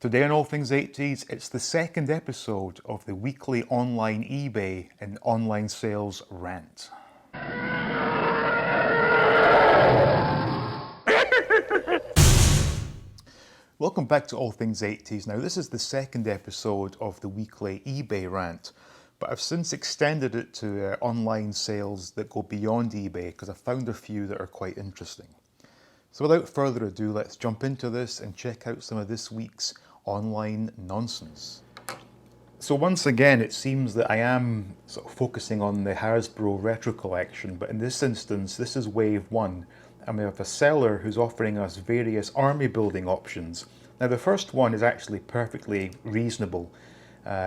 Today on All Things 80s, it's the second episode of the weekly online eBay and online sales rant. Welcome back to All Things 80s. Now, this is the second episode of the weekly eBay rant, but I've since extended it to online sales that go beyond eBay because I found a few that are quite interesting. So without further ado, let's jump into this and check out some of this week's online nonsense. So once again, it seems that I am sort of focusing on the Hasbro Retro Collection, but in this instance, this is Wave 1, and we have a seller who's offering us various army building options. Now the first one is actually perfectly reasonable.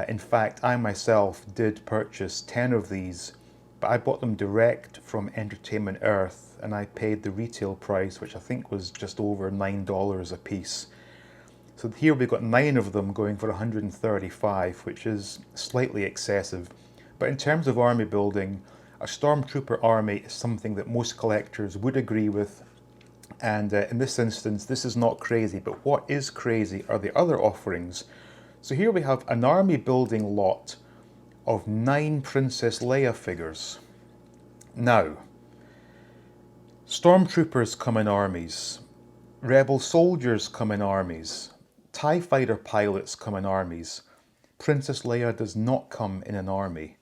In fact, I myself did purchase 10 of these, but I bought them direct from Entertainment Earth, and I paid the retail price, which I think was just over $9 a piece. So here we've got 9 of them going for 135, which is slightly excessive. But in terms of army building, a Stormtrooper army is something that most collectors would agree with. And in this instance, this is not crazy, but what is crazy are the other offerings. So here we have an army building lot of 9 Princess Leia figures. Now, Stormtroopers come in armies, Rebel soldiers come in armies, TIE fighter pilots come in armies. Princess Leia does not come in an army.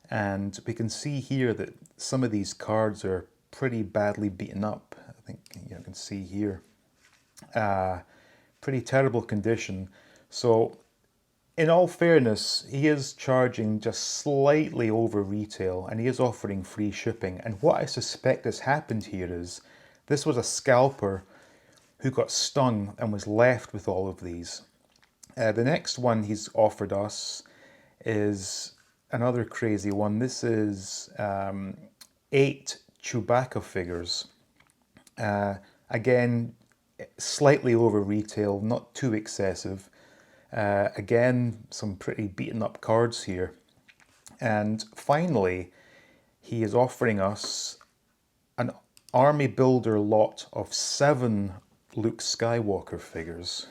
And we can see here that some of these cards are pretty badly beaten up. I think you can see here. Pretty terrible condition. So in all fairness, he is charging just slightly over retail and he is offering free shipping. And what I suspect has happened here is this was a scalper who got stung and was left with all of these. The next one he's offered us is another crazy one. This is 8 Chewbacca figures. Again, slightly over retail, not too excessive. Again, some pretty beaten up cards here. And finally, he is offering us an army builder lot of 7 Luke Skywalker figures,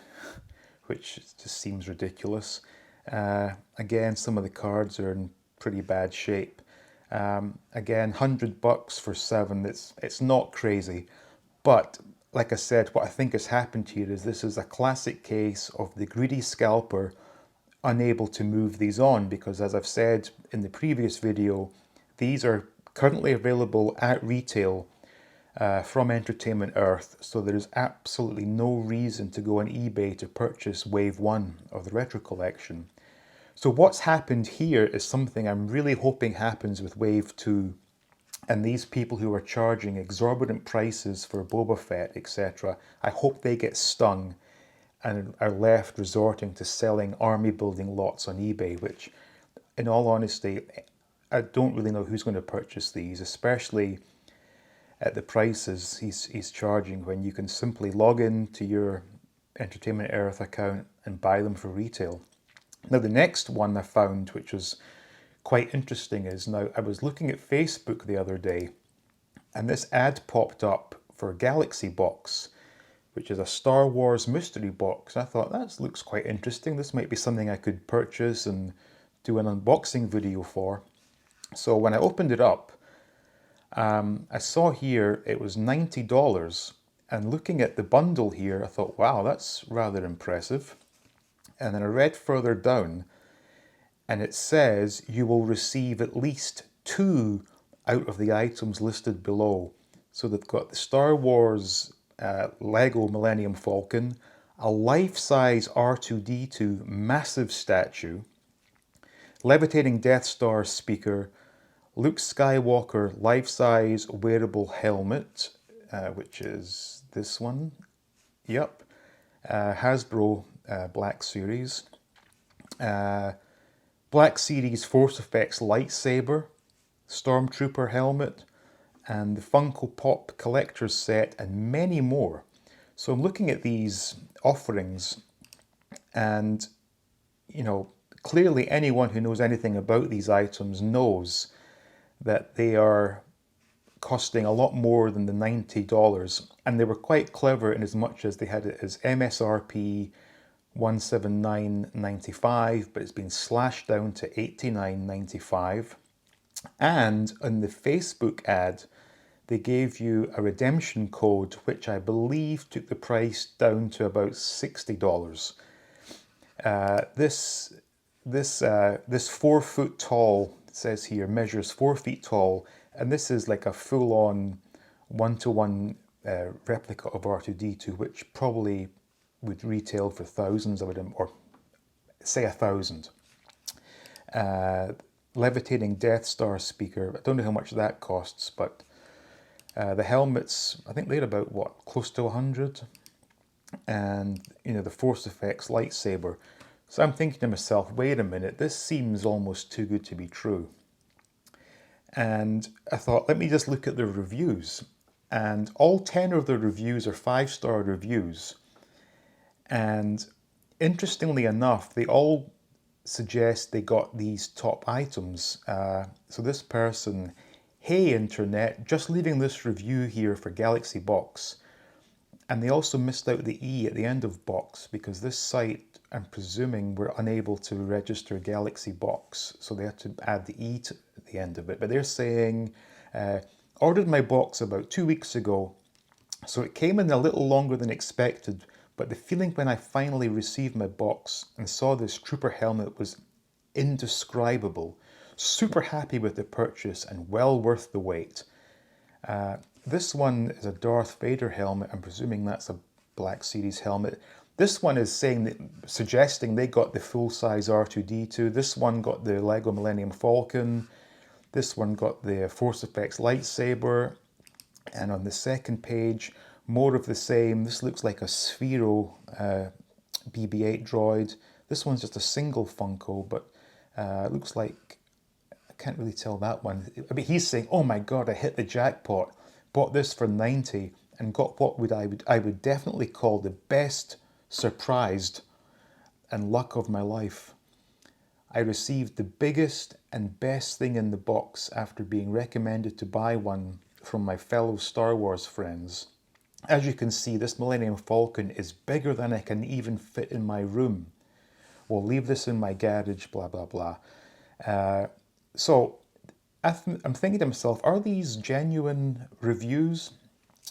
which just seems ridiculous. Again, some of the cards are in pretty bad shape. Again, $100 for 7. It's not crazy, but like I said, what I think has happened here is this is a classic case of the greedy scalper unable to move these on, because as I've said in the previous video, these are currently available at retail from Entertainment Earth, so there is absolutely no reason to go on eBay to purchase Wave 1 of the Retro Collection. So what's happened here is something I'm really hoping happens with Wave 2, and these people who are charging exorbitant prices for Boba Fett, etc., I hope they get stung and are left resorting to selling army building lots on eBay, which, in all honesty, I don't really know who's going to purchase these, especially at the prices he's charging, when you can simply log in to your Entertainment Earth account and buy them for retail. Now the next one I found, which was quite interesting, is now I was looking at Facebook the other day and this ad popped up for Galxyboxe, which is a Star Wars mystery box. I thought that looks quite interesting. This might be something I could purchase and do an unboxing video for. So when I opened it up, I saw here it was $90, and looking at the bundle here, I thought, wow, that's rather impressive. And then I read further down, and it says you will receive at least 2 out of the items listed below. So they've got the Star Wars Lego Millennium Falcon, a life-size R2-D2 massive statue, levitating Death Star speaker, Luke Skywalker life-size wearable helmet, which is this one. Yep. Hasbro Black Series. Black Series Force Effects lightsaber, Stormtrooper helmet, and the Funko Pop collector's set, and many more. So I'm looking at these offerings, and clearly anyone who knows anything about these items knows that they are costing a lot more than the $90, and they were quite clever in as much as they had it as MSRP $179.95, but it's been slashed down to $89.95. And in the Facebook ad, they gave you a redemption code, which I believe took the price down to about $60. This 4 foot tall, it says here, measures 4 feet tall, and this is like a full-on one-to-one replica of R2-D2, which probably would retail for thousands of them, or say 1,000. Levitating Death Star speaker. I don't know how much that costs, but the helmets, I think they're about, what, close to 100? And, you know, the Force Effects lightsaber. So I'm thinking to myself, wait a minute, this seems almost too good to be true. And I thought, let me just look at the reviews. And all 10 of the reviews are 5-star reviews. And interestingly enough, they all suggest they got these top items. So this person, hey internet, just leaving this review here for Galxyboxe. And they also missed out the E at the end of box, because this site, I'm presuming, were unable to register Galxyboxe, so they had to add the E to the end of it. But they're saying, ordered my box about 2 weeks ago, so it came in a little longer than expected, but the feeling when I finally received my box and saw this trooper helmet was indescribable. Super happy with the purchase and well worth the wait. This one is a Darth Vader helmet. I'm presuming that's a Black Series helmet. This one is suggesting they got the full-size R2-D2. This one got the Lego Millennium Falcon. This one got the Force Effects lightsaber. And on the second page, more of the same. This looks like a Sphero BB-8 droid. This one's just a single Funko, but looks like, I can't really tell that one. But he's saying, oh my God, I hit the jackpot. Bought this for 90 and got what I would definitely call the best surprised and luck of my life. I received the biggest and best thing in the box after being recommended to buy one from my fellow Star Wars friends. As you can see, this Millennium Falcon is bigger than I can even fit in my room. We'll leave this in my garage, blah, blah, blah. So I'm thinking to myself, are these genuine reviews?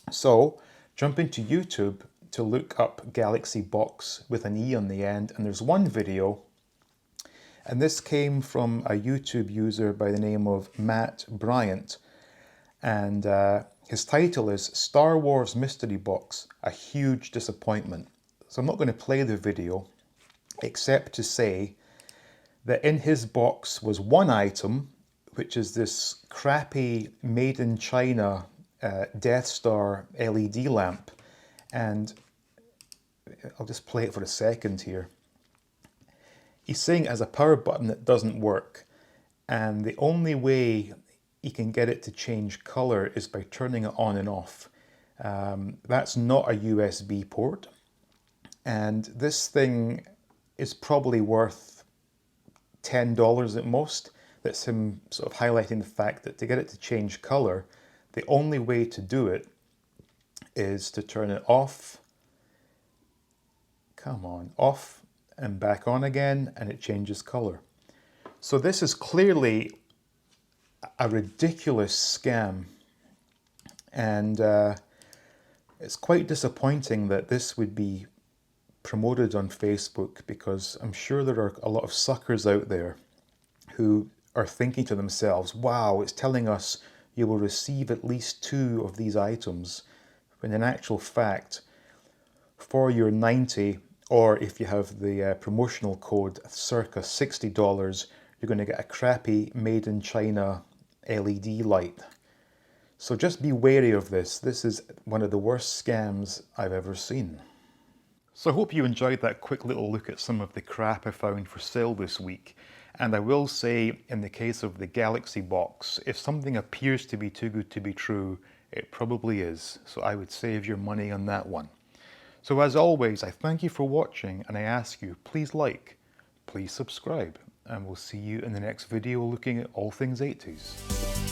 So jump into YouTube to look up Galxyboxe with an E on the end, and there's one video, and this came from a YouTube user by the name of Matt Bryant, and his title is Star Wars Mystery Box, a huge disappointment. So I'm not going to play the video, except to say that in his box was one item, which is this crappy made in China Death Star LED lamp. And I'll just play it for a second here. He's saying it has a power button that doesn't work. And the only way you can get it to change color is by turning it on and off. That's not a USB port. And this thing is probably worth $10 at most. That's him sort of highlighting the fact that to get it to change color, the only way to do it is to turn it off, come on, off and back on again, and it changes color. So this is clearly a ridiculous scam, and it's quite disappointing that this would be promoted on Facebook, because I'm sure there are a lot of suckers out there who are thinking to themselves, wow, it's telling us you will receive at least 2 of these items, when in actual fact, for your 90, or if you have the promotional code circa $60, you're going to get a crappy made in China LED light. So just be wary of this. This is one of the worst scams I've ever seen. So I hope you enjoyed that quick little look at some of the crap I found for sale this week. And I will say, in the case of the Galxyboxe, if something appears to be too good to be true, it probably is. So I would save your money on that one. So as always, I thank you for watching, and I ask you, please like, please subscribe, and we'll see you in the next video looking at all things 80s.